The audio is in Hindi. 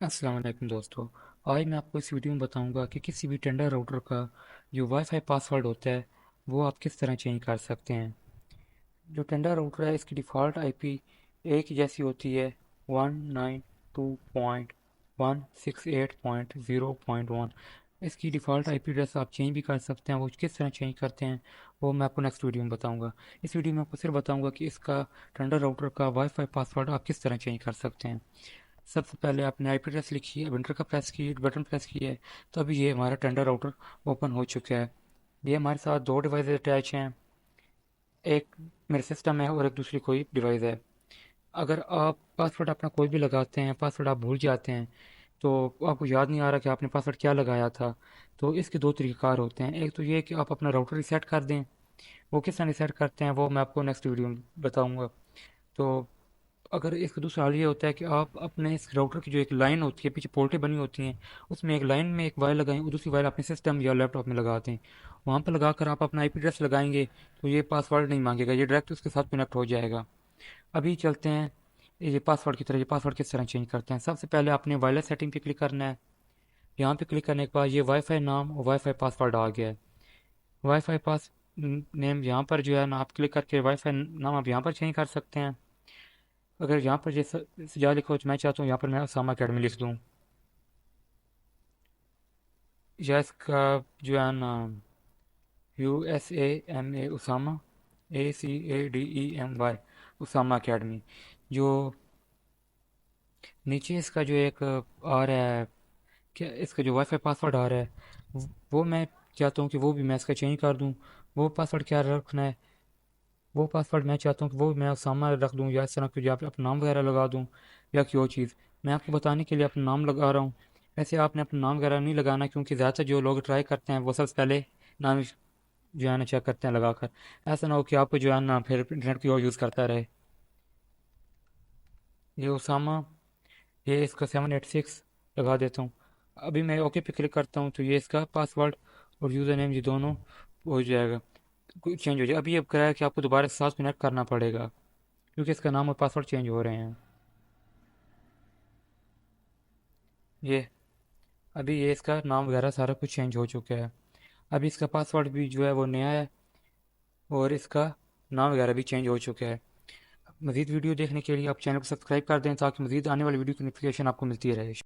अस्सलाम वालेकुम दोस्तों। आज मैं आपको इस वीडियो में बताऊंगा कि किसी भी टेंडर राउटर का जो वाईफाई पासवर्ड होता है वो आप किस तरह चेंज कर सकते हैं। जो टेंडर राउटर है इसकी डिफ़ॉल्ट आईपी एक ही जैसी होती है, 192.168.0.1। इसकी डिफ़ॉल्ट आईपी एड्रेस आप चेंज भी कर सकते हैं। वो किस तरह चेंज करते हैं वो मैं आपको नेक्स्ट वीडियो में बताऊंगा। इस वीडियो में आपको सिर्फ बताऊंगा कि इसका टेंडर राउटर का वाईफाई पासवर्ड आप किस तरह चेंज कर सकते हैं। सबसे पहले आपने आईपी एड्रेस लिखी है, विंटर का प्रेस किए, बटन प्रेस किया है, तो अभी ये हमारा टेंडर राउटर ओपन हो चुका है। ये हमारे साथ दो डिवाइस अटैच हैं, एक मेरे सिस्टम है और एक दूसरी कोई डिवाइस है। अगर आप पासवर्ड अपना कोई भी लगाते हैं, पासवर्ड आप भूल जाते हैं, तो आपको याद नहीं आ रहा कि आपने पासवर्ड क्या लगाया था, तो इसके दो तरीक़ाकार होते हैं। एक तो ये कि आप अपना राउटर रिसेट कर दें। वो किस तरह रिसेट करते हैं वो मैं आपको नेक्स्ट वीडियो में बताऊँगा। तो अगर इसका दूसरा हाल ये होता है कि आप अपने इस राउटर की जो एक लाइन होती है, पीछे पोर्टें बनी होती हैं, उसमें एक लाइन में एक वायर लगाएं और दूसरी वायर अपने सिस्टम या लैपटॉप में लगा दें। वहाँ पर लगाकर आप अपना आईपी एड्रेस लगाएंगे तो ये पासवर्ड नहीं मांगेगा, ये डायरेक्ट उसके साथ कनेक्ट हो जाएगा। अभी चलते हैं ये पासवर्ड की तरह। ये पासवर्ड किस तरह चेंज करते हैं, सबसे पहले आपने वायरलेस सेटिंग पे क्लिक करना है। यहाँ पे क्लिक करने के बाद ये वाईफाई नाम और वाईफाई पासवर्ड आ गया है। वाईफाई पास नेम यहाँ पर जो है ना, आप क्लिक करके वाईफाई नाम आप यहाँ पर चेंज कर सकते हैं। अगर यहाँ पर जैसे सजा लिखो, मैं चाहता हूँ यहाँ पर मैं उसामा अकेडमी लिख दूँ, या इसका जो है ना USAMA Usama, ACADEMY Usama academy. जो नीचे इसका जो एक आ रहा है, क्या इसका जो वाईफाई पासवर्ड आ रहा है, वो मैं चाहता हूँ कि वो भी मैं इसका चेंज कर दूँ। वो पासवर्ड क्या रखना है, वो पासवर्ड मैं चाहता हूँ कि वो मैं उसामा रख दूँ, या इस तरह की, या अपना नाम वगैरह लगा दूँ, या कोई और चीज़। मैं आपको बताने के लिए अपना नाम लगा रहा हूँ। वैसे आपने अपना नाम वगैरह नहीं लगाना, क्योंकि ज़्यादातर जो लोग ट्राई करते हैं वो सबसे पहले नाम जो है ना चेक करते हैं लगाकर। ऐसा ना हो कि आपको जो है ना फिर इंटरनेट की और यूज़ करता रहे। ये उसामा, ये इसका 786 लगा देता हूँ। अभी मैं ओके पे क्लिक करता हूँ तो ये इसका पासवर्ड और यूज़र नेम ये दोनों हो जाएगा, चेंज हो जाएगा। अभी अब कह रहा है कि आपको दोबारा से 7 मिनट करना पड़ेगा, क्योंकि इसका नाम और पासवर्ड चेंज हो रहे हैं। ये अभी ये इसका नाम वगैरह सारा कुछ चेंज हो चुका है। अभी इसका पासवर्ड भी जो है वो नया है, और इसका नाम वगैरह भी चेंज हो चुका है। मज़ीद वीडियो देखने के लिए आप चैनल को सब्सक्राइब कर दें, ताकि मज़ीद आने वाली वीडियो की नोटिफिकेशन आपको मिलती रहे।